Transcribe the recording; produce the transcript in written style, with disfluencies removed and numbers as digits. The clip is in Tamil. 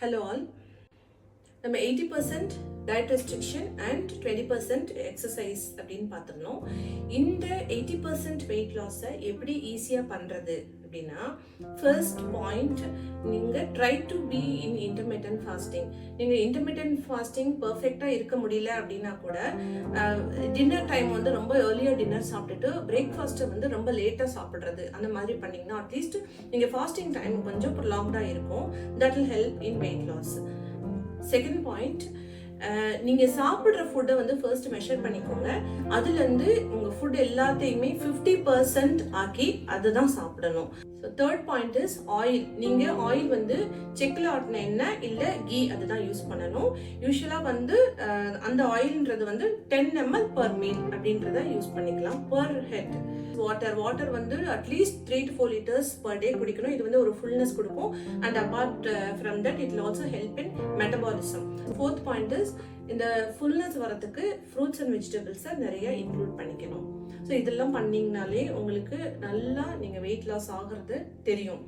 Hello all. நம்ம 80% டயட் ரெஸ்ட்ரிக்ஷன் அண்ட் 20% எக்ஸசைஸ் அப்படின்னு பார்த்துருந்தோம். இந்த 80% வெயிட் லாஸை எப்படி ஈஸியாக பண்ணுறது அப்படின்னா, ஃபர்ஸ்ட் பாயிண்ட், நீங்கள் try to be in intermittent fasting. நீங்கள் இன்டர்மிட்டன்ட் ஃபாஸ்டிங் பர்ஃபெக்டாக இருக்க முடியல அப்படின்னா கூட டின்னர் டைம் வந்து ரொம்ப ஏர்லியாக டின்னர் சாப்பிட்டுட்டு பிரேக்ஃபாஸ்ட்டை வந்து ரொம்ப லேட்டாக சாப்பிட்றது, அந்த மாதிரி பண்ணிங்கன்னா அட்லீஸ்ட் நீங்கள் ஃபாஸ்டிங் டைம் கொஞ்சம் ப்ரொலாங்டாக இருக்கும். That will help in weight loss. Second point, நீங்கள் சாப்பிட்ற ஃபுட்டை வந்து ஃபர்ஸ்ட் மெஷர் பண்ணிக்கோங்க. அதுலேருந்து உங்கள் ஃபுட் எல்லாத்தையுமே 50% ஆக்கி அதுதான் சாப்பிடணும். So third point is oil. நீங்கள் ஆயில் வந்து செக்கில் ஆட்டின எண்ணெய் இல்லை கீ அதுதான் யூஸ் பண்ணணும். யூஸ்வலாக வந்து அந்த ஆயில்ன்றது வந்து 10 ml per meal அப்படின்றத யூஸ் பண்ணிக்கலாம். பர் ஹெட் வாட்டர் வந்து at least 3 to 4 liters per day குடிக்கணும். இது வந்து ஒரு ஃபுல்னஸ் கொடுக்கும். And apart from that it will also help in metabolism. Fourth point is, இந்த ஃபுல்னஸ் வரதுக்கு ஃப்ரூட்ஸ் அண்ட் வெஜிடபிள்ஸை நிறைய இன்க்ளூட் பண்ணிக்கணும். ஸோ இதெல்லாம் பண்ணிங்கனாலே உங்களுக்கு நல்லா நீங்கள் வெயிட் லாஸ் ஆகிறது தெரியும்.